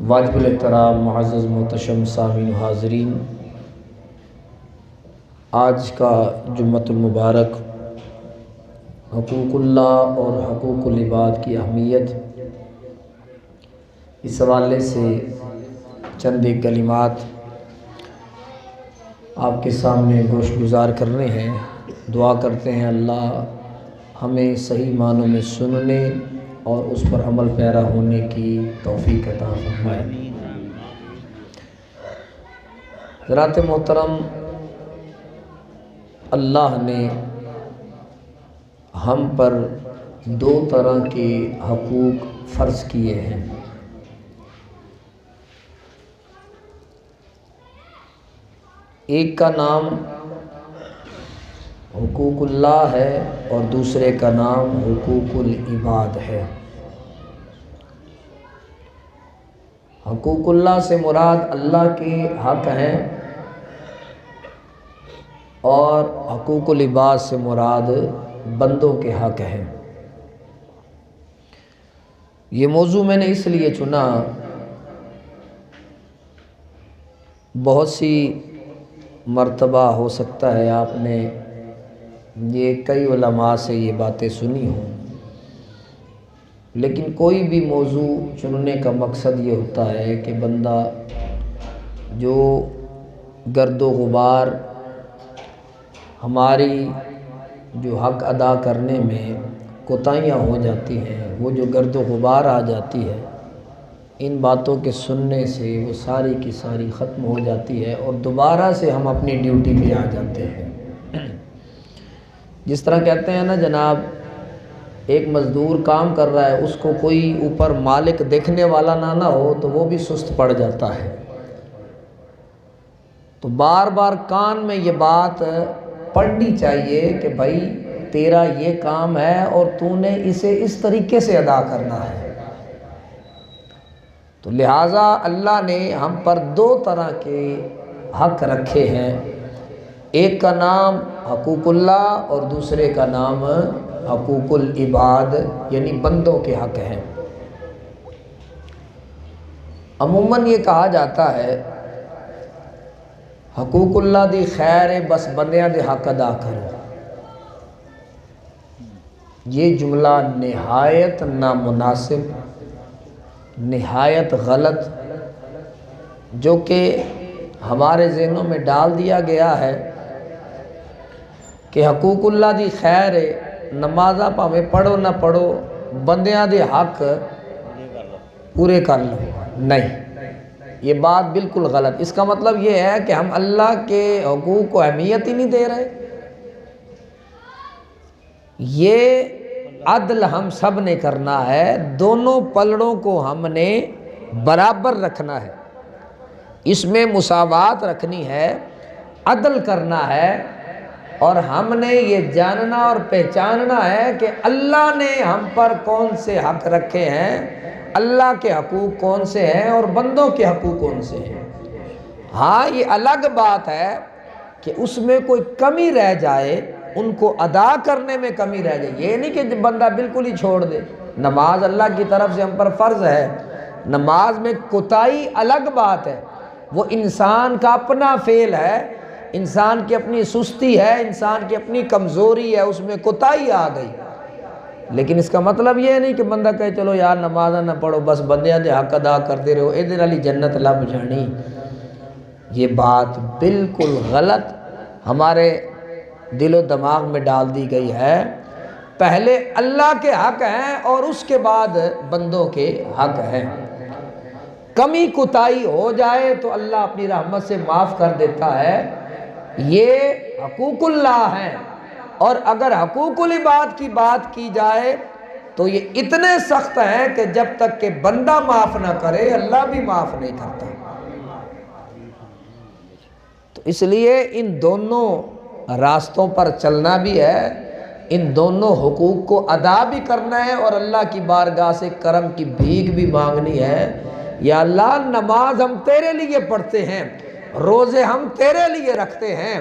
واجب الاحترام معزز محتشم سامعین حاضرین، آج کا جمعۃ المبارک حقوق اللہ اور حقوق العباد کی اہمیت، اس حوالے سے چند ایک کلمات آپ کے سامنے گوش گزار کرنے ہیں۔ دعا کرتے ہیں اللہ ہمیں صحیح معنوں میں سننے اور اس پر عمل پیرا ہونے کی توفیق عطا فرمائے۔ حضرات محترم، اللہ نے ہم پر دو طرح کے حقوق فرض کیے ہیں۔ ایک کا نام حقوق اللہ ہے اور دوسرے کا نام حقوق العباد ہے۔ حقوق اللہ سے مراد اللہ کے حق ہیں اور حقوق العباد سے مراد بندوں کے حق ہیں۔ یہ موضوع میں نے اس لیے چنا، بہت سی مرتبہ ہو سکتا ہے آپ نے یہ کئی علماء سے یہ باتیں سنی ہوں، لیکن کوئی بھی موضوع چننے کا مقصد یہ ہوتا ہے کہ بندہ جو گرد و غبار ہماری جو حق ادا کرنے میں کوتاہیاں ہو جاتی ہیں، وہ جو گرد و غبار آ جاتی ہے، ان باتوں کے سننے سے وہ ساری کی ساری ختم ہو جاتی ہے اور دوبارہ سے ہم اپنی ڈیوٹی پہ آ جاتے ہیں۔ جس طرح کہتے ہیں نا جناب، ایک مزدور کام کر رہا ہے، اس کو کوئی اوپر مالک دیکھنے والا نہ ہو تو وہ بھی سست پڑ جاتا ہے۔ تو بار بار کان میں یہ بات پڑھنی چاہیے کہ بھائی تیرا یہ کام ہے اور تو نے اسے اس طریقے سے ادا کرنا ہے۔ تو لہٰذا اللہ نے ہم پر دو طرح کے حق رکھے ہیں، ایک کا نام حقوق اللہ اور دوسرے کا نام حقوق العباد، یعنی بندوں کے حق ہیں۔ عموماً یہ کہا جاتا ہے حقوق اللہ دی خیر ہے، بس بندیاں دے حق ادا کرو۔ یہ جملہ نہایت نامناسب، نہایت غلط، جو کہ ہمارے ذہنوں میں ڈال دیا گیا ہے کہ حقوق اللہ دی خیر ہے، نمازاں پاویں پڑھو نہ پڑھو، بندیاں دے حق پورے کر لو۔ نہیں، یہ بات بالکل غلط۔ اس کا مطلب یہ ہے کہ ہم اللہ کے حقوق کو اہمیت ہی نہیں دے رہے۔ یہ عدل ہم سب نے کرنا ہے، دونوں پلڑوں کو ہم نے برابر رکھنا ہے، اس میں مساوات رکھنی ہے، عدل کرنا ہے، اور ہم نے یہ جاننا اور پہچاننا ہے کہ اللہ نے ہم پر کون سے حق رکھے ہیں، اللہ کے حقوق کون سے ہیں اور بندوں کے حقوق کون سے ہیں۔ ہاں، یہ الگ بات ہے کہ اس میں کوئی کمی رہ جائے، ان کو ادا کرنے میں کمی رہ جائے۔ یہ نہیں کہ بندہ بالکل ہی چھوڑ دے۔ نماز اللہ کی طرف سے ہم پر فرض ہے، نماز میں کوتاہی الگ بات ہے، وہ انسان کا اپنا فعل ہے، انسان کی اپنی سستی ہے، انسان کی اپنی کمزوری ہے، اس میں کوتاہی آ گئی۔ لیکن اس کا مطلب یہ نہیں کہ بندہ کہے چلو یار نماز نہ پڑھو، بس بندیاں دے حق ادا کرتے رہو، اے دن علی جنت لب جانی۔ یہ بات بالکل غلط ہمارے دل و دماغ میں ڈال دی گئی ہے۔ پہلے اللہ کے حق ہیں اور اس کے بعد بندوں کے حق ہیں۔ کمی کوتاہی ہو جائے تو اللہ اپنی رحمت سے معاف کر دیتا ہے، یہ حقوق اللہ ہیں۔ اور اگر حقوق العباد کی بات کی جائے تو یہ اتنے سخت ہیں کہ جب تک کہ بندہ معاف نہ کرے اللہ بھی معاف نہیں کرتا۔ تو اس لیے ان دونوں راستوں پر چلنا بھی ہے، ان دونوں حقوق کو ادا بھی کرنا ہے اور اللہ کی بارگاہ سے کرم کی بھیک بھی مانگنی ہے۔ یا اللہ، نماز ہم تیرے لیے پڑھتے ہیں، روزے ہم تیرے لیے رکھتے ہیں،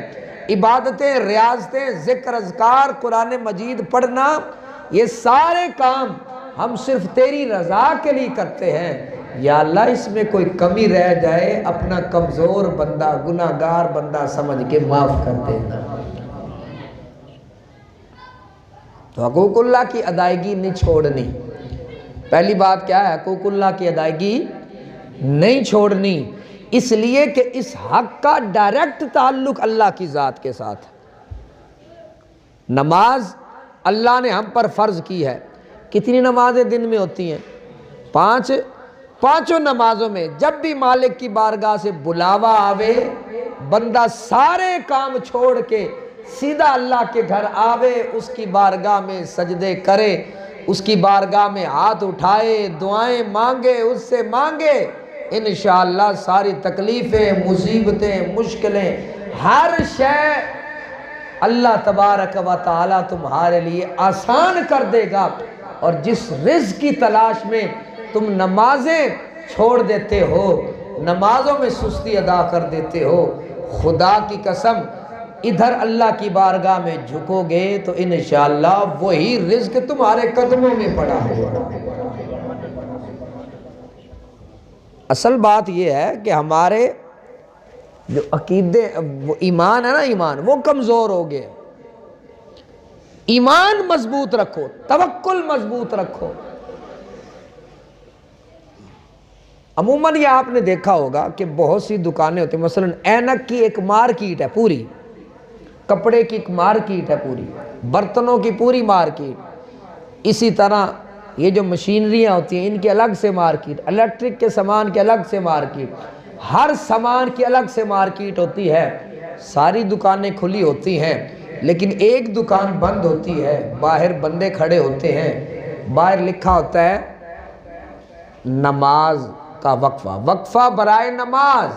عبادتیں، ریاضتیں، ذکر، اذکار، قرآن مجید پڑھنا، یہ سارے کام ہم صرف تیری رضا کے لیے کرتے ہیں۔ یا اللہ اس میں کوئی کمی رہ جائے اپنا کمزور بندہ گناہگار بندہ سمجھ کے معاف کر دینا۔ تو حقوق اللہ کی ادائیگی نہیں چھوڑنی۔ پہلی بات کیا ہے؟ حقوق اللہ کی ادائیگی نہیں چھوڑنی، اس لیے کہ اس حق کا ڈائریکٹ تعلق اللہ کی ذات کے ساتھ ہے۔ نماز اللہ نے ہم پر فرض کی ہے۔ کتنی نمازیں دن میں ہوتی ہیں؟ 5۔ پانچوں نمازوں میں جب بھی مالک کی بارگاہ سے بلاوا آوے، بندہ سارے کام چھوڑ کے سیدھا اللہ کے گھر آوے، اس کی بارگاہ میں سجدے کرے، اس کی بارگاہ میں ہاتھ اٹھائے، دعائیں مانگے، اس سے مانگے، انشاءاللہ ساری تکلیفیں، مصیبتیں، مشکلیں، ہر شے اللہ تبارک و تعالی تمہارے لیے آسان کر دے گا۔ اور جس رزق کی تلاش میں تم نمازیں چھوڑ دیتے ہو، نمازوں میں سستی ادا کر دیتے ہو، خدا کی قسم ادھر اللہ کی بارگاہ میں جھکو گے تو انشاءاللہ وہی رزق تمہارے قدموں میں پڑا ہوگا۔ اصل بات یہ ہے کہ ہمارے جو عقیدے، وہ ایمان ہے نا، ایمان وہ کمزور ہو گئے۔ ایمان مضبوط رکھو، توکل مضبوط رکھو۔ عموماً یہ آپ نے دیکھا ہوگا کہ بہت سی دکانیں ہوتی ہیں، مثلا اینک کی ایک مارکیٹ ہے پوری، کپڑے کی ایک مارکیٹ ہے پوری، برتنوں کی پوری مارکیٹ، اسی طرح یہ جو مشینریاں ہوتی ہیں ان کی الگ سے مارکیٹ، الیکٹرک کے سامان کی الگ سے مارکیٹ، ہر سامان کی الگ سے مارکیٹ ہوتی ہے۔ ساری دکانیں کھلی ہوتی ہیں لیکن ایک دکان بند ہوتی ہے، باہر بندے کھڑے ہوتے ہیں، باہر لکھا ہوتا ہے نماز کا وقفہ، وقفہ برائے نماز۔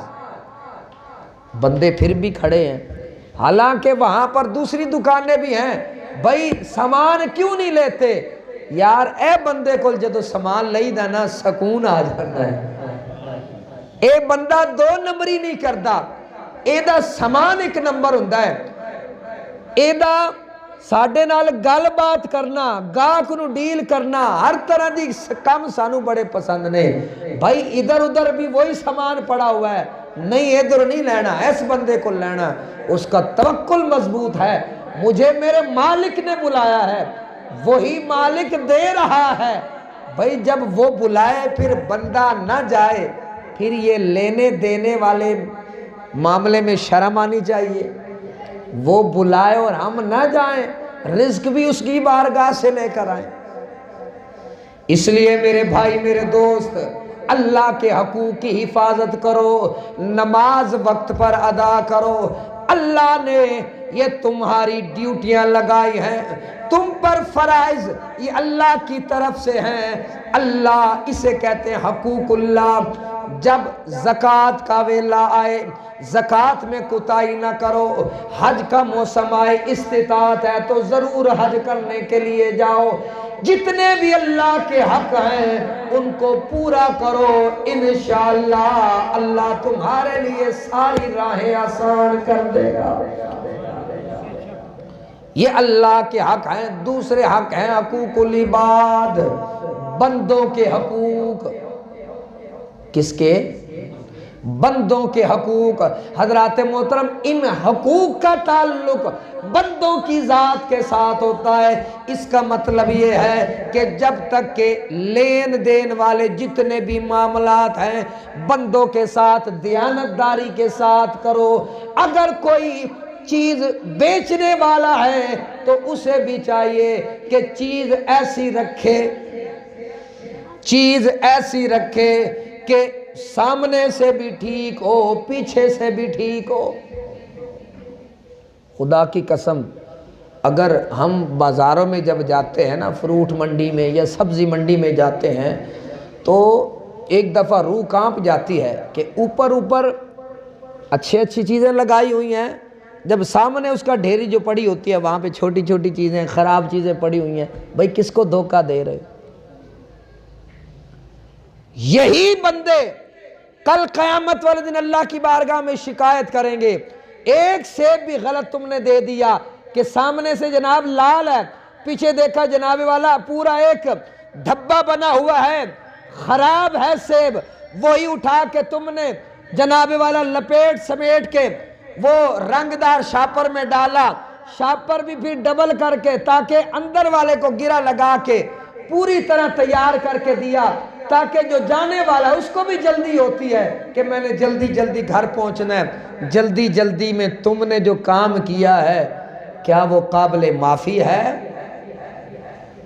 بندے پھر بھی کھڑے ہیں، حالانکہ وہاں پر دوسری دکانیں بھی ہیں۔ بھائی سامان کیوں نہیں لیتے؟ یار اے بندے کو جدو سامان لئی دا نا سکون آ جاتا ہے۔ اے بندہ 2 نمبری نہیں کرتا، اے دا سامان 1 نمبر ہوندہ ہے۔ اے دا ساڈے نال گل بات کرنا، گاہک نو ڈیل کرنا، ہر طرح دی کام سانو بڑے پسند نے۔ بھائی ادھر ادھر بھی وہی سامان پڑا ہوا ہے، نہیں ادھر نہیں لینا، اس بندے کو لینا، اس کا توکل مضبوط ہے، مجھے میرے مالک نے بلایا ہے، وہی مالک دے رہا ہے۔ بھائی جب وہ بلائے پھر بندہ نہ جائے، پھر یہ لینے دینے والے معاملے میں شرم آنی چاہیے۔ وہ بلائے اور ہم نہ جائیں، رزق بھی اس کی بارگاہ سے لے کر آئیں۔ اس لیے میرے بھائی، میرے دوست، اللہ کے حقوق کی حفاظت کرو، نماز وقت پر ادا کرو۔ اللہ نے یہ تمہاری ڈیوٹیاں لگائی ہیں، تم پر فرائض یہ اللہ کی طرف سے ہیں۔ اللہ اسے کہتے ہیں حقوق اللہ۔ جب زکوٰۃ کا ویلا آئے، زکوٰۃ میں کوتاہی نہ کرو، حج کا موسم آئے، استطاعت ہے تو ضرور حج کرنے کے لیے جاؤ۔ جتنے بھی اللہ کے حق ہیں ان کو پورا کرو، انشاءاللہ اللہ تمہارے لیے ساری راہیں آسان کر دے گا۔ یہ اللہ کے حق ہیں۔ دوسرے حق ہیں حقوق العباد، بندوں کے حقوق۔ کس کے؟ بندوں کے حقوق۔ حضرات محترم، ان حقوق کا تعلق بندوں کی ذات کے ساتھ ہوتا ہے۔ اس کا مطلب یہ ہے کہ جب تک کہ لین دین والے جتنے بھی معاملات ہیں بندوں کے ساتھ دیانتداری کے ساتھ کرو۔ اگر کوئی چیز بیچنے والا ہے تو اسے بھی چاہیے کہ چیز ایسی رکھے کہ سامنے سے بھی ٹھیک ہو، پیچھے سے بھی ٹھیک ہو۔ خدا کی قسم، اگر ہم بازاروں میں جب جاتے ہیں نا، فروٹ منڈی میں یا سبزی منڈی میں جاتے ہیں تو ایک دفعہ روح کانپ جاتی ہے کہ اوپر اچھی چیزیں لگائی ہوئی ہیں، جب سامنے اس کا ڈھیری جو پڑی ہوتی ہے وہاں پہ چھوٹی چھوٹی چیزیں، خراب چیزیں پڑی ہوئی ہیں۔ بھائی کس کو دھوکہ دے رہے؟ یہی بندے کل قیامت والے دن اللہ کی بارگاہ میں شکایت کریں گے، ایک سیب بھی غلط تم نے دے دیا کہ سامنے سے جناب لال ہے، پیچھے دیکھا جناب والا پورا ایک دھبا بنا ہوا ہے، خراب ہے سیب، وہی اٹھا کے تم نے جناب والا لپیٹ سمیٹ کے وہ رنگدار شاپر میں ڈالا، شاپر بھی پھر ڈبل کر کے تاکہ اندر والے کو گرا لگا کے پوری طرح تیار کر کے دیا، تاکہ جو جانے والا اس کو بھی جلدی ہوتی ہے کہ میں نے جلدی جلدی گھر پہنچنا ہے۔ جلدی جلدی میں تم نے جو کام کیا ہے کیا وہ قابل معافی ہے؟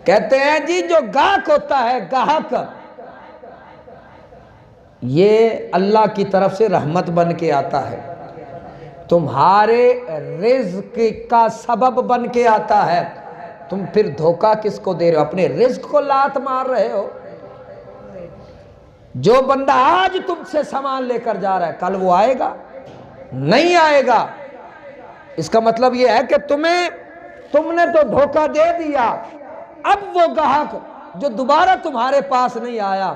کہتے ہیں جی جو گاہک ہوتا ہے، گاہک، یہ اللہ کی طرف سے رحمت بن کے آتا ہے، تمہارے رزق کا سبب بن کے آتا ہے، تم پھر دھوکہ کس کو دے رہے ہو؟ اپنے رزق کو لات مار رہے ہو۔ جو بندہ آج تم سے سامان لے کر جا رہا ہے کل وہ آئے گا نہیں آئے گا، اس کا مطلب یہ ہے کہ تم نے تو دھوکہ دے دیا۔ اب وہ گاہک جو دوبارہ تمہارے پاس نہیں آیا،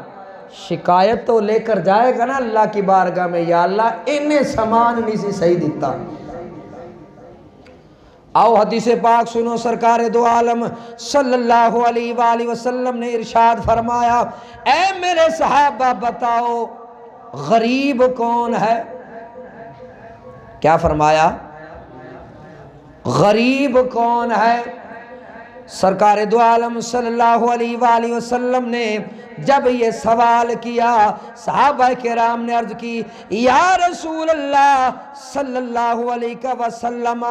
شکایت تو لے کر جائے گا نا اللہ کی بارگاہ میں، یا اللہ انہیں سامان نہیں سی صحیح دیتا۔ آؤ حدیث پاک سنو، سرکار دو عالم صلی اللہ علیہ وآلہ وسلم نے ارشاد فرمایا، اے میرے صحابہ بتاؤ غریب کون ہے؟ کیا فرمایا؟ غریب کون ہے؟ سرکار دو عالم صلی اللہ علیہ وآلہ وسلم نے جب یہ سوال کیا، صحابہ کرام نے عرض کی، یا رسول اللہ صلی اللہ علیہ وسلم،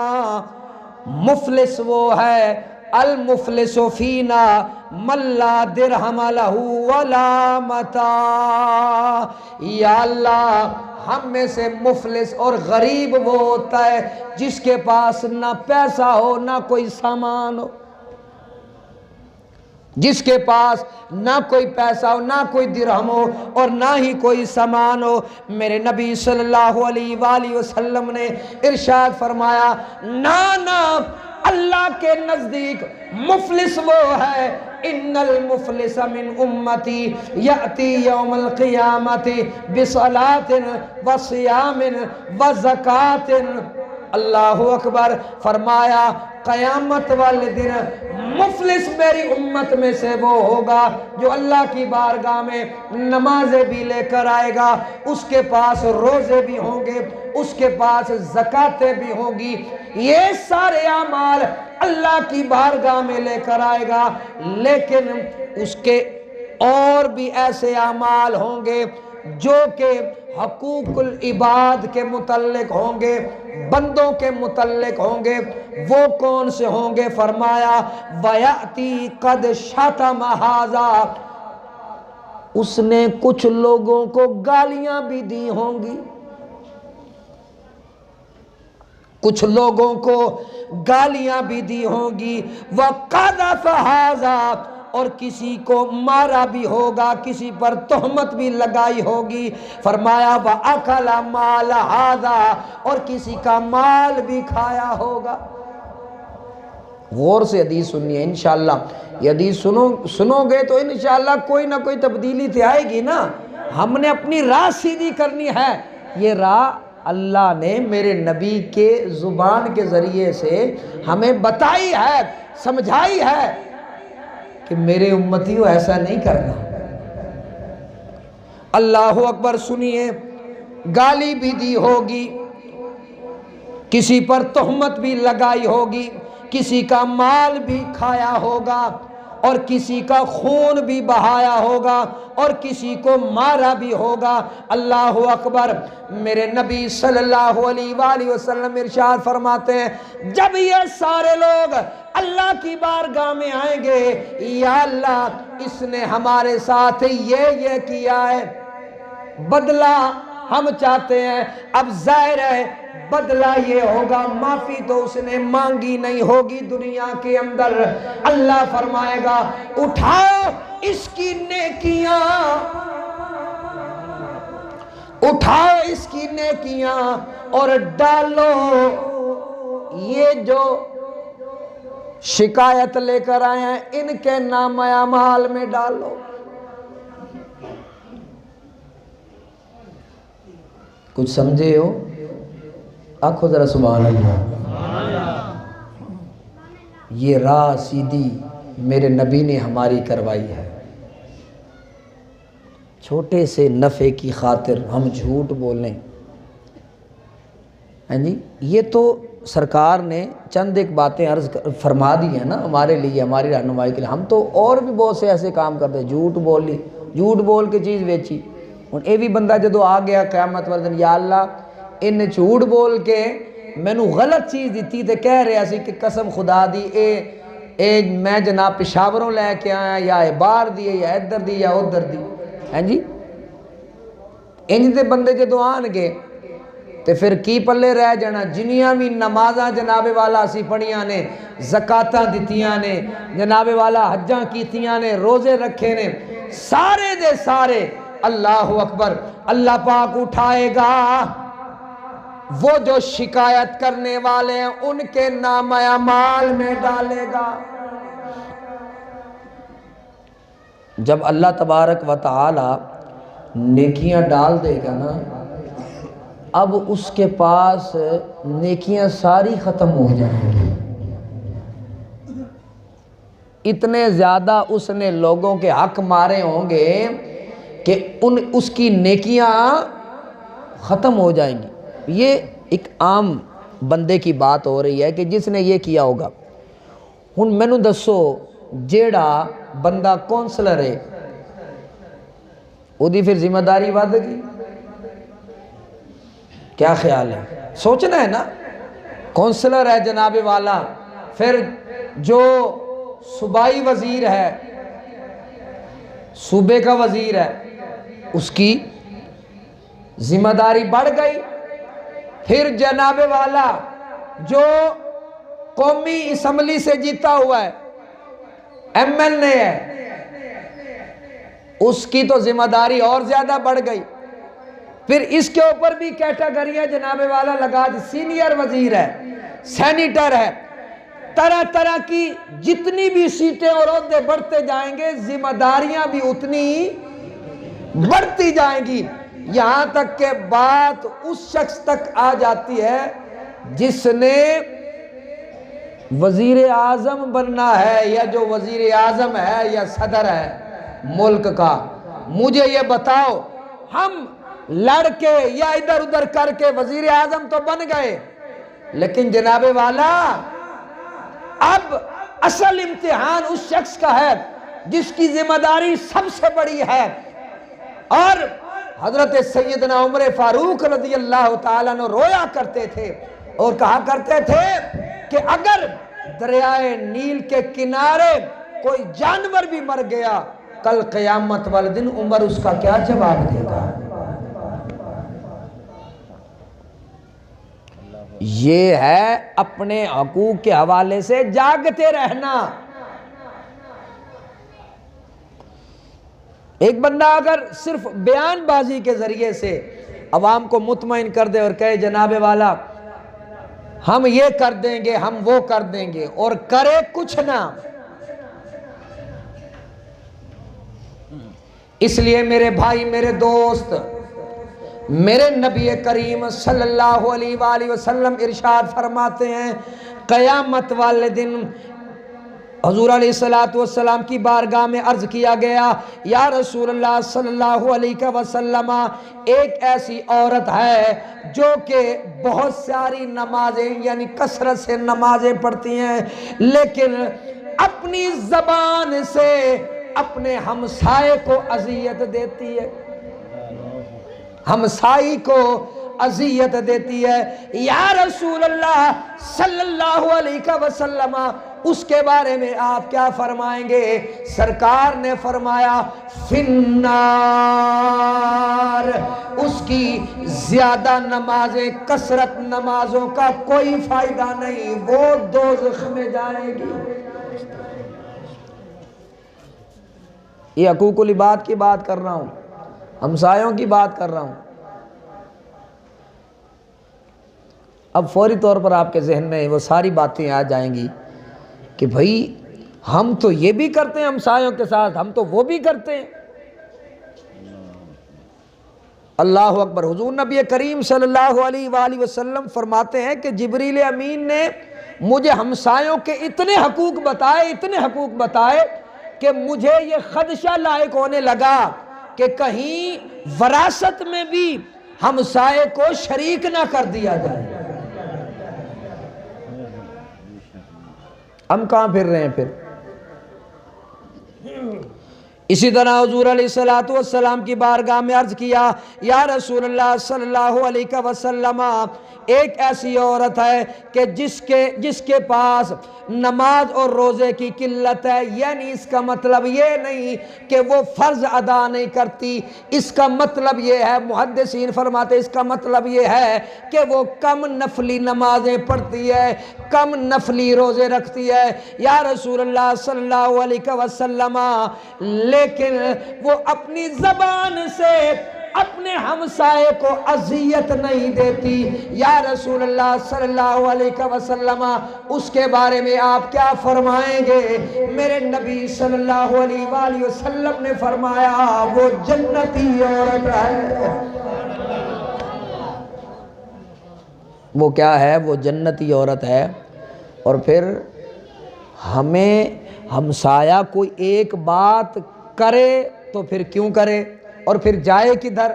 مفلس وہ ہے، المفلس فینا من لا درہم لہ ولا متاع، یا اللہ ہم میں سے مفلس اور غریب وہ ہوتا ہے جس کے پاس نہ پیسہ ہو نہ کوئی سامان ہو، جس کے پاس نہ کوئی پیسہ ہو نہ کوئی درہم ہو اور نہ ہی کوئی سامان ہو۔ میرے نبی صلی اللہ علیہ وآلہ وسلم نے ارشاد فرمایا، نہ اللہ کے نزدیک مفلس وہ ہے، ان المفلس من امتی یأتی یوم القیامت بصلاۃ وصیام وزکاۃ، اللہ اکبر، فرمایا قیامت والے دن مفلس میری امت میں سے وہ ہوگا جو اللہ کی بارگاہ میں نمازیں بھی لے کر آئے گا، اس کے پاس روزے بھی ہوں گے، اس کے پاس زکاتیں بھی ہوں گی، یہ سارے اعمال اللہ کی بارگاہ میں لے کر آئے گا، لیکن اس کے اور بھی ایسے اعمال ہوں گے جو کہ حقوق العباد کے متعلق ہوں گے، بندوں کے متعلق ہوں گے۔ وہ کون سے ہوں گے؟ فرمایا وَيَأْتِي قَدْ شَتَمَ هَذَا، اس نے کچھ لوگوں کو گالیاں بھی دی ہوں گی، کچھ لوگوں کو گالیاں بھی دی ہوں گی، وَقَذَفَ هَذَا، اور کسی کو مارا بھی ہوگا، کسی پر تہمت بھی لگائی ہوگی۔ فرمایا وَأَكَلَ مَالَ هَذَا، اور کسی کا مال بھی کھایا ہوگا۔ غور سے حدیث سننی ہے انشاءاللہ، یہ حدیث سنو گے تو انشاءاللہ کوئی نہ کوئی تبدیلی تو آئے گی نا۔ ہم نے اپنی راہ سیدھی کرنی ہے، یہ راہ اللہ نے میرے نبی کے زبان کے ذریعے سے ہمیں بتائی ہے، سمجھائی ہے کہ میرے امتیوں ایسا نہیں کرنا۔ اللہ اکبر، سنیے، گالی بھی دی ہوگی، کسی پر تہمت بھی لگائی ہوگی، کسی کا مال بھی کھایا ہوگا، اور کسی کا خون بھی بہایا ہوگا، اور کسی کو مارا بھی ہوگا۔ اللہ اکبر، میرے نبی صلی اللہ علیہ وآلہ وسلم ارشاد فرماتے ہیں، جب یہ سارے لوگ اللہ کی بارگاہ میں آئیں گے، یا اللہ اس نے ہمارے ساتھ یہ کیا ہے، بدلہ ہم چاہتے ہیں، اب ظاہر ہے بدلہ یہ ہوگا، معافی تو اس نے مانگی نہیں ہوگی دنیا کے اندر۔ اللہ فرمائے گا اٹھاؤ اس کی نیکیاں، اٹھاؤ اس کی نیکیاں اور ڈالو یہ جو شکایت لے کر آئے ہیں ان کے نام اعمال میں ڈالو۔ کچھ سمجھے ہو؟ آنکھوں ذرا سبحان اللہ۔ یہ راہ سیدھی میرے نبی نے ہماری کروائی ہے۔ چھوٹے سے نفع کی خاطر ہم جھوٹ بولیں، ہاں جی، یہ تو سرکار نے چند ایک باتیں عرض فرما دی ہیں نا ہمارے لیے، ہماری رہنمائی کے لیے۔ ہم تو اور بھی بہت سے ایسے کام کرتے ہیں، جھوٹ بول لی، جھوٹ بول کے چیز بیچی۔ ہن اے بھی بندہ جدو آ گیا قیامت والے دن، یا اللہ ان جھوٹ بول کے مینوں غلط چیز دیتی تے کہہ رہا سی کہ قسم خدا دی اے میں جناب پشاوروں لے کے آیا، یا اے باہر دی یا ادھر دی یا ادھر دی، ہیں جی، انج دے بندے جدو آن گے تے پھر کی پلے رہ جانا؟ جنیاں بھی نمازاں جناب والا اسی پڑھیاں نے، زکاتاں دتیاں نے، جناب والا حجاں کیتیاں نے، روزے رکھے نے، سارے دے سارے اللہ اکبر، اللہ پاک اٹھائے گا وہ جو شکایت کرنے والے ہیں ان کے نام اعمال میں ڈالے گا۔ جب اللہ تبارک و تعالی نیکیاں ڈال دے گا نا، اب اس کے پاس نیکیاں ساری ختم ہو جائیں گی۔ اتنے زیادہ اس نے لوگوں کے حق مارے ہوں گے کہ اس کی نیکیاں ختم ہو جائیں گی۔ یہ ایک عام بندے کی بات ہو رہی ہے کہ جس نے یہ کیا ہوگا۔ ہن مینوں دسو جیڑا بندہ کونسلر ہے وہ دی پھر ذمہ داری ود گئی؟ کیا خیال ہے؟ سوچنا ہے نا، کونسلر ہے جناب والا، پھر جو صوبائی وزیر ہے، صوبے کا وزیر ہے، اس کی ذمہ داری بڑھ گئی۔ پھر جناب والا جو قومی اسمبلی سے جیتا ہوا ہے، ایم ایل اے ہے، اس کی تو ذمہ داری اور زیادہ بڑھ گئی۔ پھر اس کے اوپر بھی کیٹیگریاں جناب والا لگا دی، سینئر وزیر ہے، سینیٹر ہے، طرح طرح کی جتنی بھی سیٹیں اور عہدے بڑھتے جائیں گے، ذمہ داریاں بھی اتنی بڑھتی جائیں گی، یہاں تک کہ بات اس شخص تک آ جاتی ہے جس نے وزیر اعظم بننا ہے، یا جو وزیر اعظم ہے یا صدر ہے ملک کا۔ مجھے یہ بتاؤ، ہم لڑ کے یا ادھر ادھر کر کے وزیر اعظم تو بن گئے، لیکن جناب والا اب اصل امتحان اس شخص کا ہے جس کی ذمہ داری سب سے بڑی ہے۔ اور حضرت سیدنا عمر فاروق رضی اللہ تعالیٰ عنہ رویا کرتے تھے اور کہا کرتے تھے کہ اگر دریائے نیل کے کنارے کوئی جانور بھی مر گیا، کل قیامت والے دن عمر اس کا کیا جواب دے گا؟ یہ ہے اپنے حقوق کے حوالے سے جاگتے رہنا۔ ایک بندہ اگر صرف بیان بازی کے ذریعے سے عوام کو مطمئن کر دے اور کہے جناب والا ہم یہ کر دیں گے، ہم وہ کر دیں گے، اور کرے کچھ نہ، اس لیے میرے بھائی، میرے دوست، میرے نبی کریم صلی اللہ علیہ وآلہ وسلم ارشاد فرماتے ہیں قیامت والے دن حضور علیہ السلام کی بارگاہ میں عرض کیا گیا، یا رسول اللہ صلی اللہ علیہ وسلم، ایک ایسی عورت ہے جو کہ بہت ساری نمازیں یعنی کثرت سے نمازیں پڑھتی ہیں، لیکن اپنی زبان سے اپنے ہمسائے کو اذیت دیتی ہے، ہمسائی کو اذیت دیتی ہے۔ یا رسول اللہ صلی اللہ علیہ وسلم، اس کے بارے میں آپ کیا فرمائیں گے؟ سرکار نے فرمایا فی النار، اس کی زیادہ نمازیں، کثرت نمازوں کا کوئی فائدہ نہیں، وہ دوزخ میں جائے گی۔ یہ حقوق العباد کی بات کر رہا ہوں، ہمسایوں کی بات کر رہا ہوں۔ اب فوری طور پر آپ کے ذہن میں وہ ساری باتیں آ جائیں گی کہ بھئی ہم تو یہ بھی کرتے ہیں ہمسایوں کے ساتھ، ہم تو وہ بھی کرتے ہیں۔ اللہ اکبر۔ حضور نبی کریم صلی اللہ علیہ وآلہ وسلم فرماتے ہیں کہ جبریل امین نے مجھے ہمسایوں کے اتنے حقوق بتائے کہ مجھے یہ خدشہ لاحق ہونے لگا کہ کہیں وراثت میں بھی ہمسائے کو شریک نہ کر دیا جائے۔ ہم کہاں پھر رہے ہیں پھر؟ اسی طرح حضور علیہ السلام کی بارگاہ میں عرض کیا، یا رسول اللہ صلی اللہ علیہ وسلم، ایک ایسی عورت ہے کہ جس کے پاس نماز اور روزے کی قلت ہے، یعنی اس کا مطلب یہ نہیں کہ وہ فرض ادا نہیں کرتی، اس کا مطلب یہ ہے، محدثین فرماتے اس کا مطلب یہ ہے کہ وہ کم نفلی نمازیں پڑھتی ہے، کم نفلی روزے رکھتی ہے۔ یا رسول اللہ صلی اللہ علیہ وسلم، لیکن وہ اپنی زبان سے اپنے ہمسائے کو اذیت نہیں دیتی۔ یا رسول اللہ صلی اللہ علیہ وسلم، اس کے بارے میں آپ کیا فرمائیں گے؟ میرے نبی صلی اللہ علیہ وآلہ وسلم نے فرمایا وہ جنتی عورت ہے۔ وہ کیا ہے؟ وہ جنتی عورت ہے۔ اور پھر ہمیں ہمسایہ کوئی ایک بات کرے تو پھر کیوں کرے اور پھر جائے کدھر؟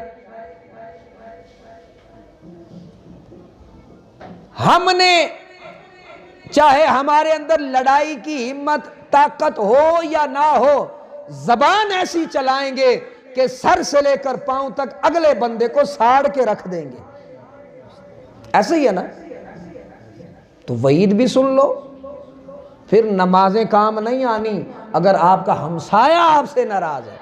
ہم نے چاہے ہمارے اندر لڑائی کی ہمت طاقت ہو یا نہ ہو، زبان ایسی چلائیں گے کہ سر سے لے کر پاؤں تک اگلے بندے کو ساڑ کے رکھ دیں گے۔ ایسے ہی ہے نا؟ تو وعید بھی سن لو، پھر نمازیں کام نہیں آنی اگر آپ کا ہمسایہ آپ سے ناراض ہے۔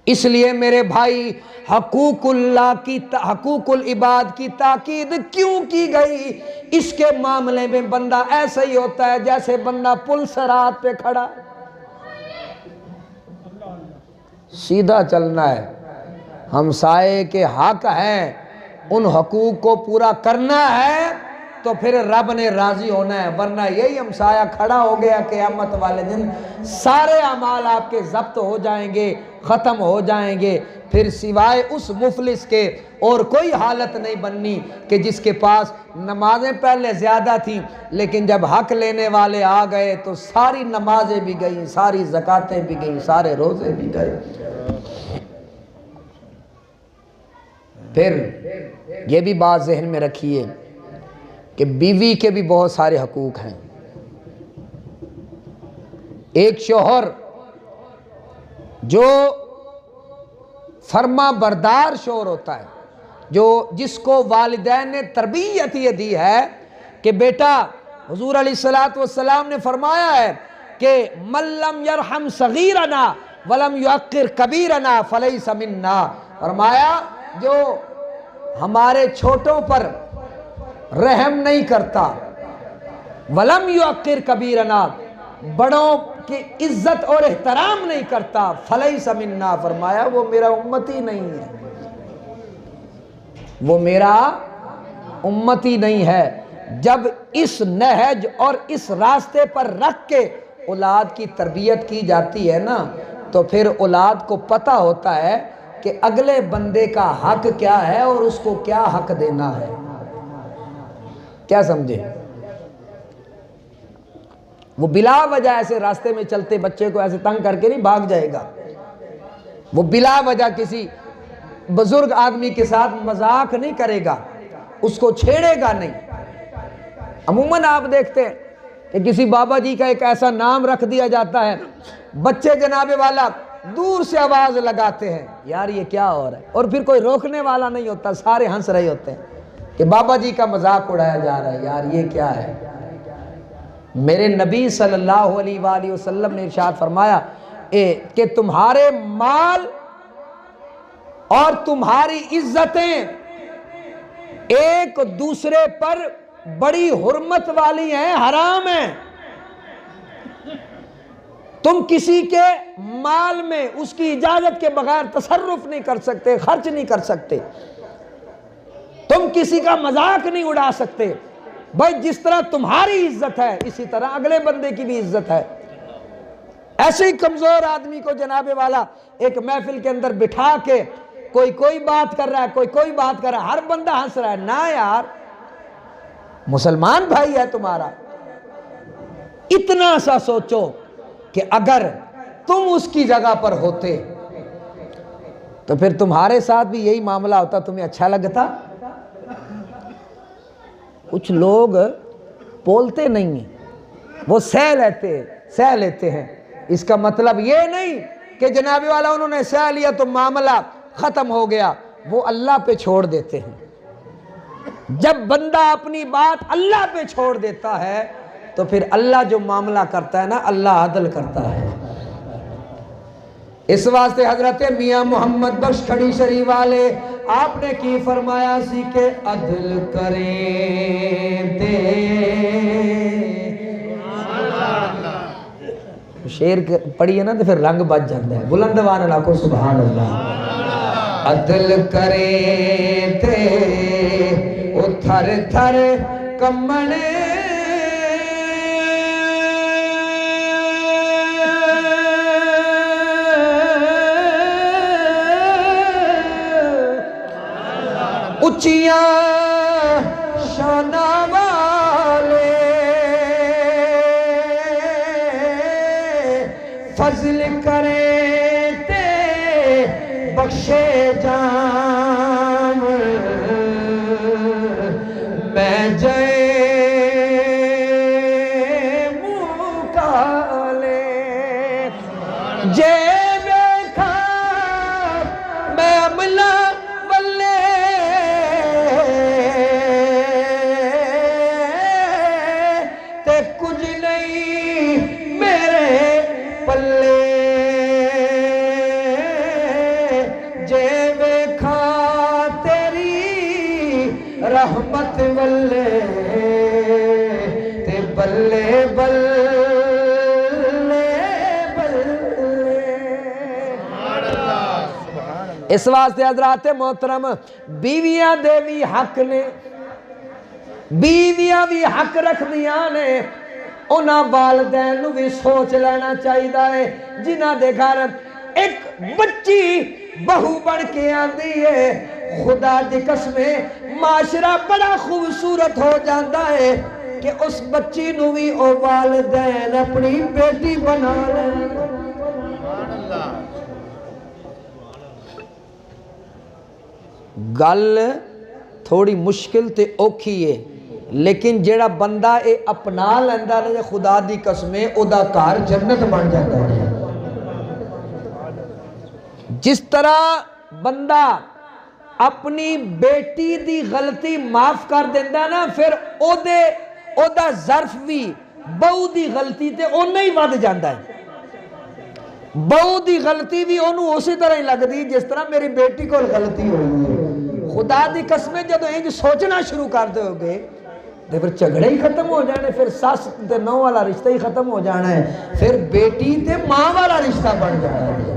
اس لیے میرے بھائی، حقوق اللہ کی، حقوق العباد کی تاکید کیوں کی گئی؟ اس کے معاملے میں بندہ ایسا ہی ہوتا ہے جیسے بندہ پل صراط پہ کھڑا، سیدھا چلنا ہے۔ ہمسائے کے حق ہیں، ان حقوق کو پورا کرنا ہے تو پھر رب نے راضی ہونا ہے، ورنہ یہی ہمسایہ کھڑا ہو گیا قیامت والے دن، سارے اعمال آپ کے ضبط ہو جائیں گے، ختم ہو جائیں گے، پھر سوائے اس مفلس کے اور کوئی حالت نہیں بننی کہ جس کے پاس نمازیں پہلے زیادہ تھیں لیکن جب حق لینے والے آ گئے تو ساری نمازیں بھی گئیں، ساری زکاتیں بھی گئیں، سارے روزے بھی گئے۔ پھر یہ بھی بات ذہن میں رکھیے کہ بیوی کے بھی بہت سارے حقوق ہیں۔ ایک شوہر جو فرما بردار شوہر ہوتا ہے، جس کو والدین نے تربیت یہ دی ہے کہ بیٹا، حضور علیہ السلام نے فرمایا ہے کہ من لم یرحم صغیرنا ولم یعقر کبیرنا فلیس منا، فرمایا جو ہمارے چھوٹوں پر رحم نہیں کرتا، ولم یعقر کبیرنا، بڑوں کی عزت اور احترام نہیں کرتا، فلیس منا، فرمایا وہ میرا امتی نہیں ہے، وہ میرا امتی نہیں ہے۔ جب اس نہج اور اس راستے پر رکھ کے اولاد کی تربیت کی جاتی ہے نا، تو پھر اولاد کو پتہ ہوتا ہے کہ اگلے بندے کا حق کیا ہے اور اس کو کیا حق دینا ہے۔ کیا سمجھے؟ وہ بلا وجہ ایسے راستے میں چلتے بچے کو ایسے تنگ کر کے نہیں بھاگ جائے گا، وہ بلا وجہ کسی بزرگ آدمی کے ساتھ مذاق نہیں کرے گا، اس کو چھیڑے گا نہیں۔ عموماً آپ دیکھتے ہیں کہ کسی بابا جی کا ایک ایسا نام رکھ دیا جاتا ہے، بچے جناب والا دور سے آواز لگاتے ہیں، یار یہ کیا ہو رہا ہے، اور پھر کوئی روکنے والا نہیں ہوتا، سارے ہنس رہے ہوتے ہیں کہ بابا جی کا مذاق اڑایا جا رہا ہے، یار یہ کیا ہے۔ میرے نبی صلی اللہ علیہ وآلہ وسلم نے ارشاد فرمایا کہ تمہارے مال اور تمہاری عزتیں ایک دوسرے پر بڑی حرمت والی ہیں، حرام ہیں۔ تم کسی کے مال میں اس کی اجازت کے بغیر تصرف نہیں کر سکتے، خرچ نہیں کر سکتے، تم کسی کا مذاق نہیں اڑا سکتے۔ بھائی جس طرح تمہاری عزت ہے اسی طرح اگلے بندے کی بھی عزت ہے۔ ایسے ہی کمزور آدمی کو جناب والا ایک محفل کے اندر بٹھا کے کوئی بات کر رہا ہے، کوئی بات کر رہا ہے، ہر بندہ ہنس رہا ہے، نہ یار، مسلمان بھائی ہے تمہارا۔ اتنا سا سوچو کہ اگر تم اس کی جگہ پر ہوتے تو پھر تمہارے ساتھ بھی یہی معاملہ ہوتا، تمہیں اچھا لگتا؟ کچھ لوگ بولتے نہیں ہیں، وہ سہ لیتے ہیں۔ اس کا مطلب یہ نہیں کہ جناب والا انہوں نے سہ لیا تو معاملہ ختم ہو گیا، وہ اللہ پہ چھوڑ دیتے ہیں۔ جب بندہ اپنی بات اللہ پہ چھوڑ دیتا ہے تو پھر اللہ جو معاملہ کرتا ہے نا، اللہ عدل کرتا ہے۔ اس واسطے حضرت میاں محمد بخش کھڑی شریف والے آپ نے کی فرمایا سی کہ عدل کریں دے، شیر پڑھیے نا تو پھر رنگ بچ جاتا ہے، بلند آواز نال کو سبحان اللہ۔ عدل کریں دے او تھر تھر کمنے، اچیاں شانہ والے فضل کرے تے بخشے جام، میں جائے منہ کالے جے بیکھا میں عملہ رحمت والے تے بلے بلے بلے۔ اس واسطے حضرات محترم بیویاں دے بھی حق نے، بیویاں بھی حق رکھ دیاں نے، انہاں والدین نو بھی سوچ لینا چاہیے ہے جنہاں دے گھر ایک بچی بہو بن کے آندی ہے، خدا دی قسمیں معاشرہ بڑا خوبصورت ہو جاتا ہے کہ اس بچی نو بھی او والدین اپنی بیٹی بنا لیں۔ گل تھوڑی مشکل تے اوکھی ہے، لیکن جیڑا بندہ اے اپنا لیندا ہے خدا دی قسمیں او دا گھر جنت بن جاتا ہے۔ جس طرح بندہ اپنی بیٹی دی غلطی معاف کر دیندہ نا، پھر او دا ظرف بھی بہو دی غلطی تے اونا ہی ود جاندہ ہے۔ بہو دی غلطی بھی انہوں اسی طرح ہی لگ دی جس طرح میری بیٹی کو غلطی ہوئی ہے۔ خدا دی قسمیں جدو انج سوچنا شروع کر دے ہوگے تو پھر جھگڑے ہی ختم ہو جانے، پھر ساس تے نو والا رشتہ ہی ختم ہو جانا ہے، پھر بیٹی تے ماں والا رشتہ بن جانا ہے۔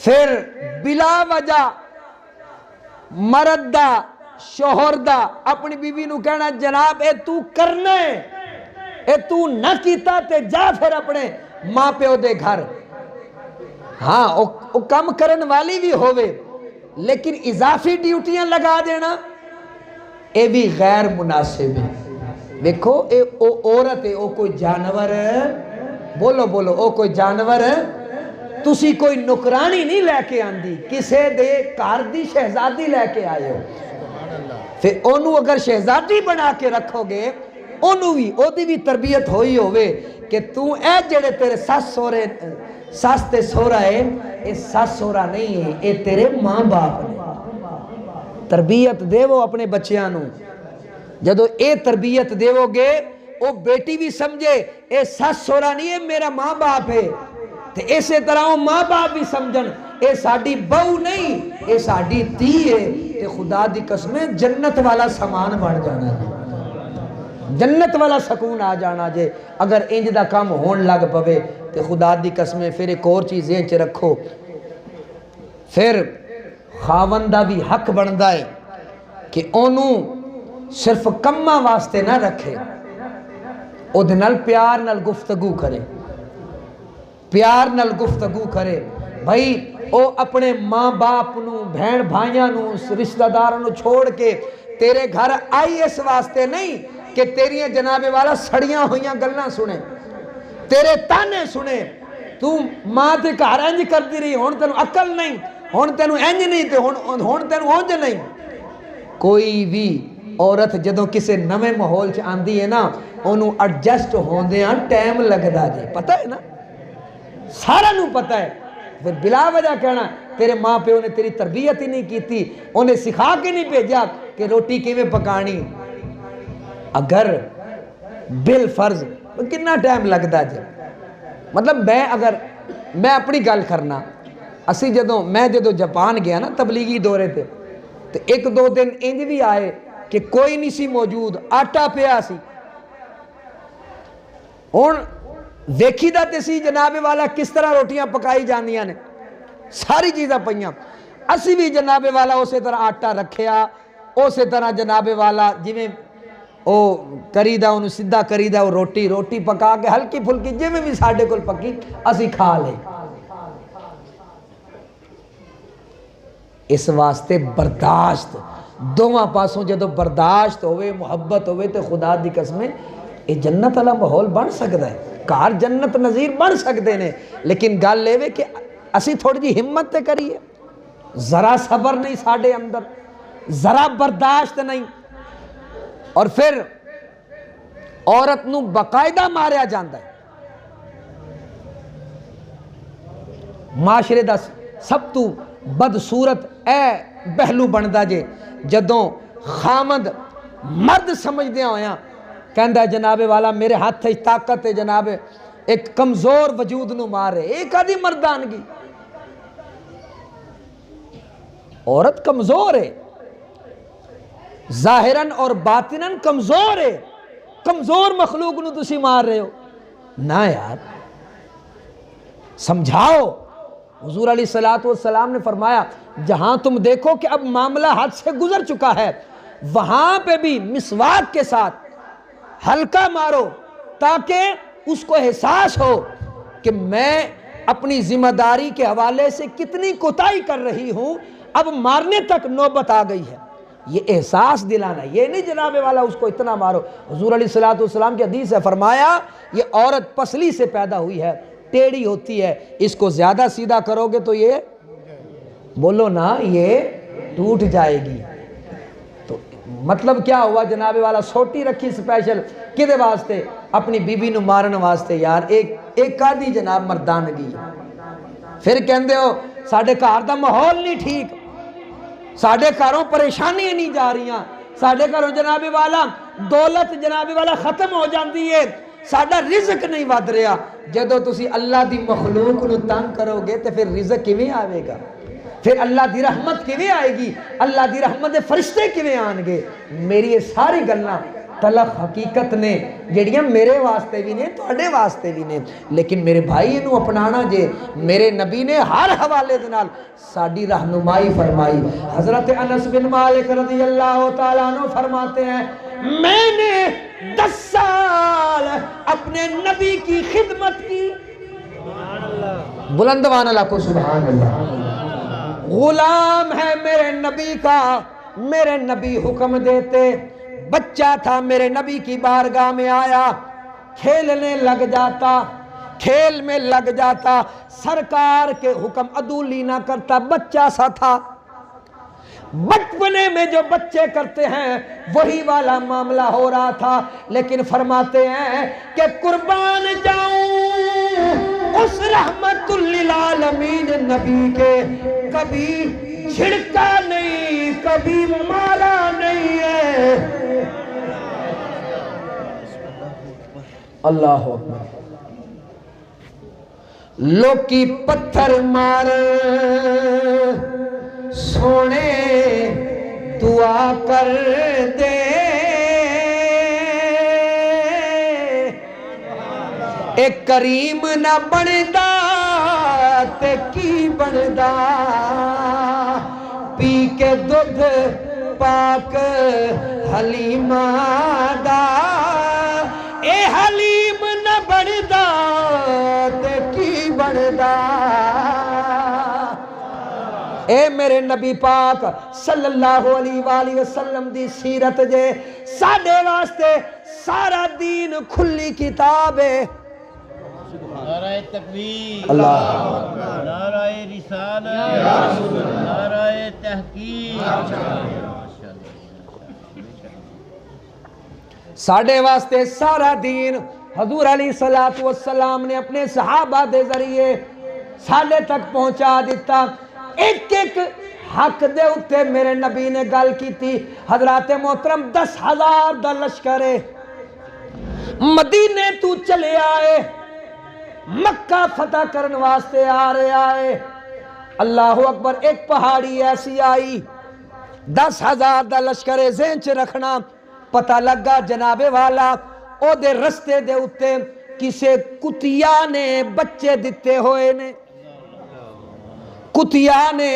پھر بلا وجہ مرد دا شوہر دا اپنی بیوی نو کہنا جناب اے تو کرنا ہے، اے تو نہ کیتا تے جا پھر اپنے ماں پیو دے گھر۔ ہاں او کم کرن والی بھی ہوئے لیکن اضافی ڈیوٹیاں لگا دینا اے بھی غیر مناسب ہے۔ دیکھو اے او عورت ہے، او کوئی جانور ہے، بولو بولو او کوئی جانور ہے، تسی کوئی نکرانی نہیں لے کے آندی، کسے دے کار دی شہزادی لے کے آئے ہو، پھر انہوں اگر شہزادی بنا کے رکھو گے انہوں بھی او دی بھی تربیت ہوئی ہوئے کہ تو اے جڑے تیرے ساس تے سورا ہے، اے ساس سورا نہیں ہے، اے تیرے ماں باپ نے۔ تربیت دے وہ اپنے بچیاں نو، جدو اے تربیت دے وہ گے او بیٹی بھی سمجھے اے ساس سورا نہیں ہے، میرا ماں باپ ہے، تے اسی طرح وہ ماں باپ بھی سمجھن اے ساڑی بہو نہیں اے ساڑی تی ہے، تے خدا دی قسمیں جنت والا سامان بڑھ جانا ہے، جنت والا سکون آ جانا جے اگر انج دا کام ہون لگ پوے۔ تے خدا دی قسمیں پھر ایک اور چیزیں چ رکھو، پھر خاوندہ بھی حق بندا ہے کہ انہوں صرف کمہ واسطے نہ رکھے، او دے نال پیار نال گفتگو کرے، پیار نال گفتگو کرے۔ بھائی او اپنے ماں باپ نو، بہن بھائیاں نو، رشتہ داراں نو چھوڑ کے تیرے گھر آئی اس واسطے نہیں کہ تیریاں جناب والا سڑیاں ہویاں گلاں سنے، تیرے تانے سنے، تو ماں تے گھر انج کرتی رہی، ہن تینوں عقل نہیں، ہن تینوں انج نہیں تے ہن تینوں اونج نہیں۔ کوئی بھی عورت جدوں کسے نویں ماحول چ آندی ہے نا، انہوں ایڈجسٹ ہوندیاں ٹائم لگدا جے، پتہ ہے نا، سارا نوں پتہ ہے۔ پھر بلا وجہ کہنا تیرے ماں پیو نے تیری تربیت ہی نہیں کیتی، انہیں سکھا کے نہیں بھیجا کہ روٹی کیویں پکانی۔ اگر بالفرض کتنا ٹائم لگدا جے، مطلب میں اپنی گل کرنا، میں جدوں جاپان گیا نا تبلیغی دورے تے، تو ایک دو دن انج بھی آئے کہ کوئی نہیں سی موجود، آٹا پیا سی، ہن دیکھی دا تے سی جناب والا کس طرح روٹیاں پکائی جانیاں نے، ساری چیزاں پئیاں، اسی بھی جناب والا اسی طرح آٹا رکھیا، اسی طرح جناب والا جویں او کریدا انہوں سدھا کریدا، وہ روٹی پکا کے ہلکی پھلکی جویں بھی ساڈے کول پکی اسی کھا لے۔ اس واسطے برداشت دوواں پاسوں جدوں برداشت ہوئے، محبت ہوئے تو خدا دی قسم یہ جنت والا ماحول بن سکتا ہے، گھر جنت نظیر بن سکتے ہیں، لیکن گل یہ کہ اسی تھوڑی جی ہمت تے کریے، ذرا صبر نہیں ساڈے اندر، ذرا برداشت نہیں، اور پھر عورت نو باقاعدہ ماریا جاندہ ہے۔ معاشرے دا سب تو بدصورت اے پہلو بندا جے جدوں خامد مرد سمجھدیاں ہویاں کہندا جناب والا میرے ہاتھ طاقت ہے، جناب ایک کمزور وجود نو مارے، ایک آدھی مردانگی، عورت کمزور ہے، ظاہراً اور باطناً کمزور ہے، کمزور مخلوق نو تسی مار رہے ہو نا یار، سمجھاؤ۔ حضور علیہ السلام نے فرمایا جہاں تم دیکھو کہ اب معاملہ حد سے گزر چکا ہے وہاں پہ بھی مسواک کے ساتھ ہلکا مارو تاکہ اس کو احساس ہو کہ میں اپنی ذمہ داری کے حوالے سے کتنی کوتاہی کر رہی ہوں، اب مارنے تک نوبت آ گئی ہے، یہ احساس دلانا، یہ نہیں جناب والا اس کو اتنا مارو۔ حضور علیہ السلام کی حدیث ہے، فرمایا یہ عورت پسلی سے پیدا ہوئی ہے، ٹیڑھی ہوتی ہے، اس کو زیادہ سیدھا کرو گے تو یہ بولو نا یہ ٹوٹ جائے گی۔ تو مطلب کیا ہوا جناب والا، سوٹی رکھی سپیشل کدے واسطے، اپنی بی بی نو مارن واسطے، یار ایک آدھی جناب مردانگی۔ پھر کہندے ہو ساڈے گھر دا ماحول نہیں ٹھیک، ساڈے گھروں پریشانیاں نہیں جا رہیاں، ساڈے گھروں جناب والا دولت جناب والا ختم ہو جاندی ہے، ساڈا رزق نہیں ود رہا۔ جدو تسی اللہ دی مخلوق نو تنگ کرو گے تو پھر رزق کیویں آئے گا، پھر اللہ دی رحمت کیویں آئے گی، اللہ دی رحمت دے فرشتے کیویں آن گے۔ میری یہ ساری گلاں تلخ حقیقت نے جڑیاں میرے واسطے بھی نے تواڈے واسطے بھی نے، لیکن میرے بھائی انہوں اپنانا جے، میرے نبی نے ہر حوالے دے نال ساڈی رہنمائی فرمائی۔ حضرت انس بن مالک رضی اللہ تعالیٰ عنہ فرماتے ہیں میں نے 10 سال اپنے نبی کی خدمت کی، بلندوان اللہ کو سبحان اللہ، غلام ہے میرے نبی کا، میرے نبی حکم دیتے، بچہ تھا میرے نبی کی بارگاہ میں آیا، کھیلنے لگ جاتا، کھیل میں لگ جاتا، سرکار کے حکم عدولی نہ کرتا، بچہ سا تھا، بچپنے میں جو بچے کرتے ہیں وہی والا معاملہ ہو رہا تھا، لیکن فرماتے ہیں کہ قربان جاؤں اس رحمت للعالمین نبی کے، کبھی چھڑکا نہیں، کبھی مارا نہیں ہے۔ اللہ اکبر۔ لوکی پتھر مار سونے دعا کر دے، ایک کریم نہ بندا تے کی بندا، پی کے دودھ پاک حلیمہ دا، اے حلیم نہ بندا تے کی بندا۔ اے میرے نبی پاک صلی اللہ علیہ وآلہ وسلم دی سیرت جے ساڈے واسطے سارا دین کھلی کتاب ہے۔ نعرہ تکبیر، اللہ نعرہ رسالہ، نعرہ تحقیق۔ ساڈے واسطے سارا دین حضور علیہ الصلوۃ والسلام نے اپنے صحابہ دے ذریعے ساڈے تک پہنچا دیتا۔ ایک ایک حق دے اتے میرے نبی نے گل کی تھی۔ حضرات محترم 10,000 دا لشکر مدینے تو چلے آئے، مکہ فتح کرن واسطے آ رہے آئے۔ اللہ اکبر، ایک پہاڑی ایسی آئی، 10,000 دا لشکر ذہن چ رکھنا۔ پتہ لگا جناب والا او دے رستے دے اتے کسے کتیا نے بچے دیتے ہوئے نے، کتیا نے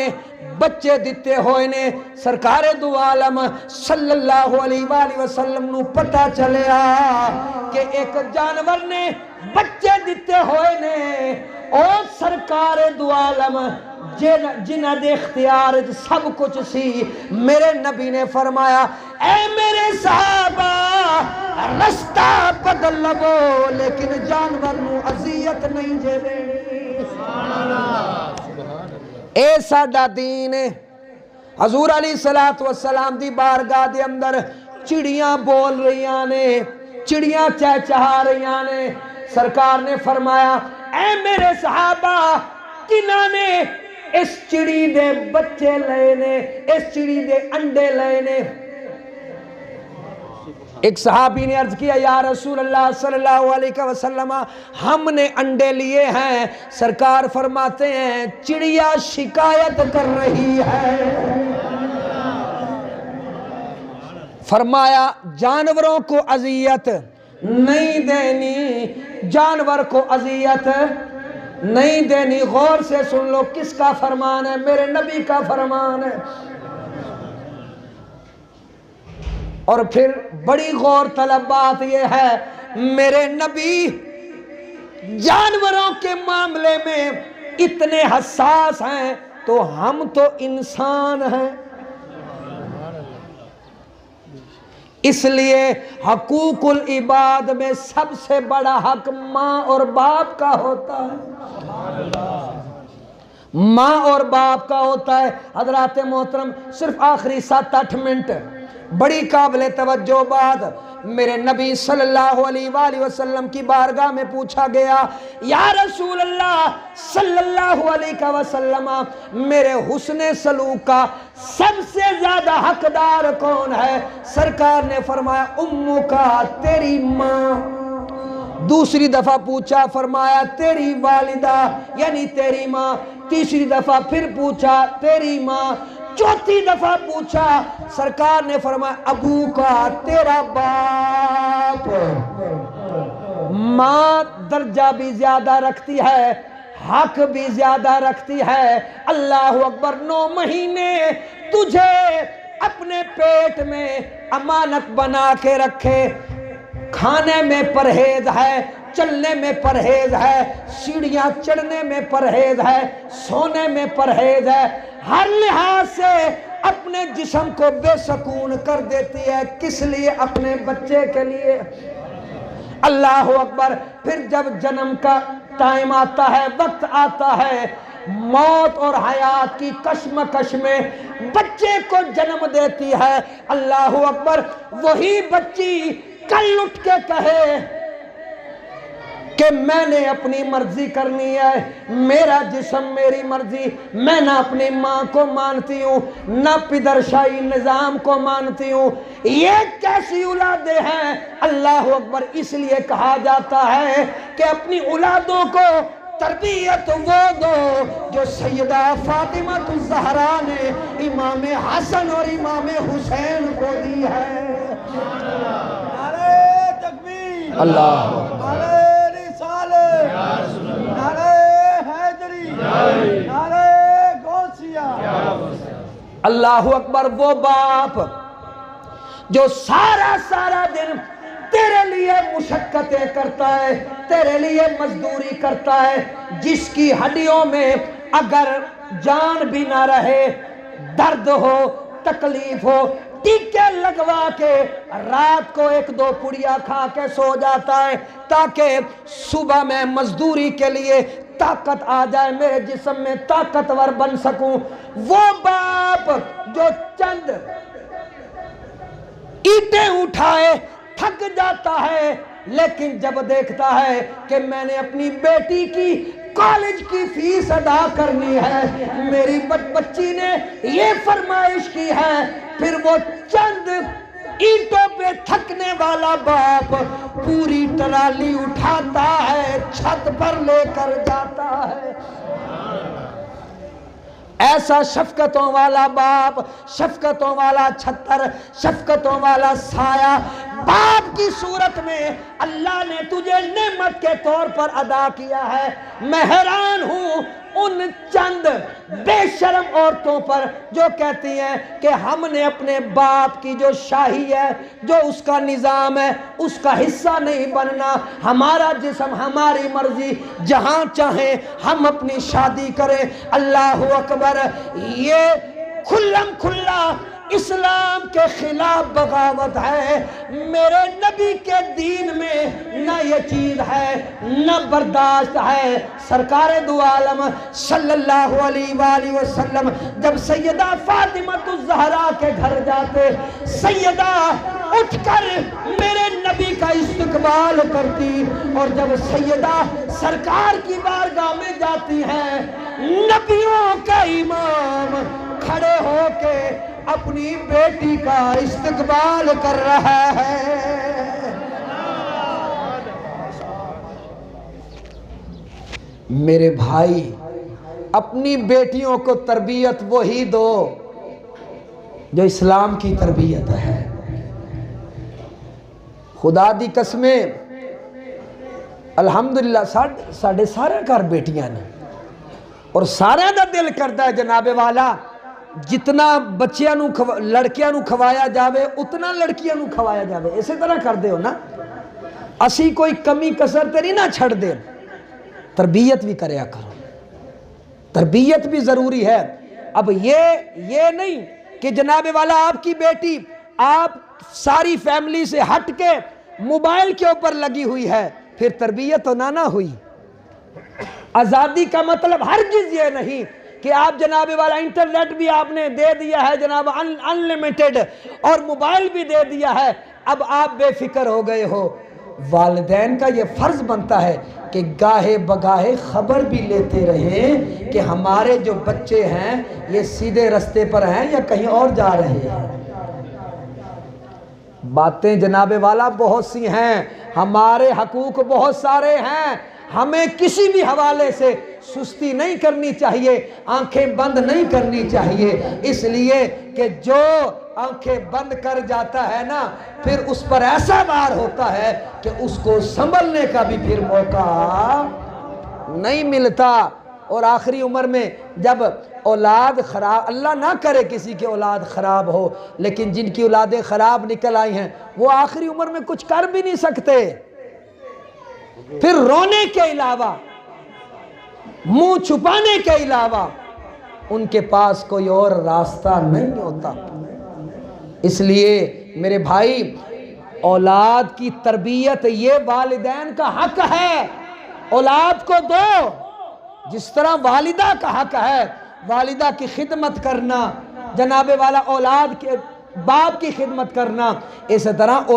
بچے دیتے ہوئے نے۔ سرکار دو عالم صلی اللہ علیہ وآلہ وسلم نو پتہ چلیا کہ ایک جانور نے بچے دیتے ہوئے نے۔ اور سرکار دو عالم جنہ دے اختیار سب کچھ سی، میرے نبی نے فرمایا اے میرے صحابہ رستہ بدل لو لیکن جانور نو اذیت نہیں جے دینی۔ اے ساڈا دین ہے۔ حضور علیہ الصلوۃ والسلام دی بارگاہ دے اندر چڑیاں بول رہیاں نے، چڑیاں چہچہا رہیاں نے۔ سرکار نے فرمایا اے میرے صحابہ کنہاں نے اس چڑی دے بچے لے نے، اس چڑی دے انڈے لے نے؟ ایک صحابی نے عرض کیا یا رسول اللہ صلی اللہ علیہ وسلم ہم نے انڈے لیے ہیں۔ سرکار فرماتے ہیں چڑیا شکایت کر رہی ہے۔ فرمایا جانوروں کو اذیت نہیں دینی، جانور کو اذیت نہیں دینی۔ غور سے سن لو کس کا فرمان ہے؟ میرے نبی کا فرمان ہے۔ اور پھر بڑی غور طلب بات یہ ہے، میرے نبی جانوروں کے معاملے میں اتنے حساس ہیں تو ہم تو انسان ہیں۔ اس لیے حقوق العباد میں سب سے بڑا حق ماں اور باپ کا ہوتا ہے، ماں اور باپ کا ہوتا ہے۔ حضرات محترم صرف آخری 7-8 منٹ بڑی قابل توجہ بات، میرے نبی صلی اللہ علیہ وآلہ وسلم کی بارگاہ میں پوچھا گیا یا رسول اللہ صلی اللہ علیہ وسلم میرے حسن سلوک کا سب سے زیادہ حقدار کون ہے؟ سرکار نے فرمایا امو کا، تیری ماں۔ دوسری دفعہ پوچھا، فرمایا تیری والدہ یعنی تیری ماں۔ تیسری دفعہ پھر پوچھا تیری ماں۔ چوتھی دفعہ پوچھا، سرکار نے فرمایا ابو کا، تیرا باپ۔ ماں درجہ بھی زیادہ رکھتی ہے، حق بھی زیادہ رکھتی ہے۔ اللہ اکبر، 9 مہینے تجھے اپنے پیٹ میں امانت بنا کے رکھے، کھانے میں پرہیز ہے، چلنے میں پرہیز ہے، سیڑھیاں چڑھنے میں پرہیز ہے، سونے میں پرہیز ہے، ہر لحاظ سے اپنے جسم کو بے سکون کر دیتی ہے۔ کس لیے؟ اپنے بچے کے لیے۔ اللہ اکبر، پھر جب جنم کا ٹائم آتا ہے، وقت آتا ہے، موت اور حیات کی کشمکش میں بچے کو جنم دیتی ہے۔ اللہ اکبر، وہی بچی کل اٹھ کے کہے کہ میں نے اپنی مرضی کرنی ہے، میرا جسم میری مرضی، میں نہ اپنی ماں کو مانتی ہوں نہ پدرشاہی نظام کو مانتی ہوں، یہ کیسی اولادیں ہیں؟ اللہ اکبر، اس لیے کہا جاتا ہے کہ اپنی اولادوں کو تربیت وہ دو جو سیدہ فاطمہ الزہرا نے امام حسن اور امام حسین کو دی ہے۔ نعرہ تکبیر، اللہ نعرہ رسالت، نعرہ حیدری، نعرہ غوثیہ۔ اللہ اکبر، وہ باپ جو سارا دن تیرے لیے مشقتیں کرتا ہے، تیرے لیے مزدوری کرتا ہے، جس کی ہڈیوں میں اگر جان بھی نہ رہے، درد ہو، تکلیف ہو، ٹیکے لگوا کے رات کو 1-2 پڑیا کھا کے سو جاتا ہے تاکہ صبح میں مزدوری کے لیے طاقت آ جائے، میرے جسم میں طاقتور بن سکوں۔ وہ باپ جو چند اینٹیں اٹھائے تھک جاتا ہے، لیکن جب دیکھتا ہے کہ میں نے اپنی بیٹی کی کالج کی فیس ادا کرنی ہے، میری بچی نے یہ فرمائش کی ہے، پھر وہ چند اینٹوں پہ تھکنے والا باپ پوری ٹرالی اٹھاتا ہے، چھت پر لے کر جاتا ہے۔ ایسا شفقتوں والا باپ، شفقتوں والا چھتر، شفقتوں والا سایہ باپ کی صورت میں اللہ نے تجھے نعمت کے طور پر ادا کیا ہے۔ میں حیران ہوں ان چند بے شرم عورتوں پر جو کہتی ہیں کہ ہم نے اپنے باپ کی جو شاہی ہے، جو اس کا نظام ہے، اس کا حصہ نہیں بننا، ہمارا جسم ہماری مرضی، جہاں چاہیں ہم اپنی شادی کریں۔ اللہ اکبر! یہ کھلم کھلا اسلام کے خلاف بغاوت ہے۔ میرے نبی کے دین میں نہ یہ چیز ہے، نہ برداشت ہے۔ سرکار دو عالم صلی اللہ علیہ وآلہ وسلم جب سیدہ فاطمہ الزہرا کے گھر جاتے، سیدہ اٹھ کر میرے نبی کا استقبال کرتی، اور جب سیدہ سرکار کی بارگاہ میں جاتی ہیں، نبیوں کا امام کھڑے ہو کے اپنی بیٹی کا استقبال کر رہا ہے۔ میرے بھائی، اپنی بیٹیوں کو تربیت وہی دو جو اسلام کی تربیت ہے۔ خدا دی قسمیں الحمدللہ ساڑھے سارے گھر بیٹیاں نے، اور سارے دا دل کرتا ہے جناب والا جتنا بچیاں نو لڑکیاں نو کھوایا جاوے اتنا لڑکیاں نو کھوایا جاوے۔ اسی طرح کر دے ہو نا، اسی کوئی کمی کسر تے نہیں نہ چھڑ دے۔ تربیت بھی کریا کرو، تربیت بھی ضروری ہے۔ اب یہ نہیں کہ جناب والا آپ کی بیٹی آپ ساری فیملی سے ہٹ کے موبائل کے اوپر لگی ہوئی ہے، پھر تربیت تو نہ ہوئی۔ آزادی کا مطلب ہرگز یہ نہیں کہ آپ جناب والا انٹرنیٹ بھی آپ نے دے دیا ہے جناب انلیمیٹڈ، اور موبائل بھی دے دیا ہے، اب آپ بے فکر ہو گئے ہو۔ والدین کا یہ فرض بنتا ہے کہ گاہے بگاہے خبر بھی لیتے رہیں کہ ہمارے جو بچے ہیں یہ سیدھے رستے پر ہیں یا کہیں اور جا رہے ہیں۔ باتیں جناب والا بہت سی ہیں، ہمارے حقوق بہت سارے ہیں، ہمیں کسی بھی حوالے سے سستی نہیں کرنی چاہیے، آنکھیں بند نہیں کرنی چاہیے، اس لیے کہ جو آنکھیں بند کر جاتا ہے نا پھر اس پر ایسا بار ہوتا ہے کہ اس کو سنبھلنے کا بھی پھر موقع نہیں ملتا۔ اور آخری عمر میں جب اولاد خراب، اللہ نہ کرے کسی کی اولاد خراب ہو، لیکن جن کی اولادیں خراب نکل آئی ہیں وہ آخری عمر میں کچھ کر بھی نہیں سکتے، پھر رونے کے علاوہ، منہ چھپانے کے علاوہ ان کے پاس کوئی اور راستہ نہیں ہوتا۔ اس لیے میرے بھائی، اولاد کی تربیت یہ والدین کا حق ہے، اولاد کو دو جس طرح والدہ کا حق ہے، والدہ کی خدمت کرنا، جناب والا اولاد کے باپ کی خدمت کرنا، اس طرح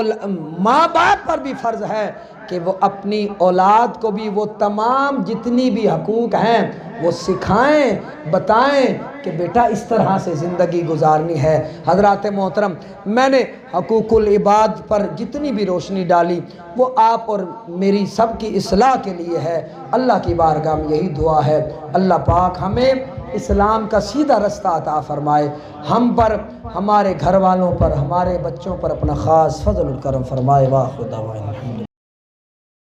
ماں باپ پر بھی فرض ہے کہ وہ اپنی اولاد کو بھی وہ تمام جتنی بھی حقوق ہیں وہ سکھائیں، بتائیں کہ بیٹا اس طرح سے زندگی گزارنی ہے۔ حضرات محترم، میں نے حقوق العباد پر جتنی بھی روشنی ڈالی وہ آپ اور میری سب کی اصلاح کے لیے ہے۔ اللہ کی بارگاہ میں یہی دعا ہے، اللہ پاک ہمیں اسلام کا سیدھا رستہ عطا فرمائے، ہم پر، ہمارے گھر والوں پر، ہمارے بچوں پر اپنا خاص فضل و کرم فرمائے۔ واخر دعوانا الحمدللہ۔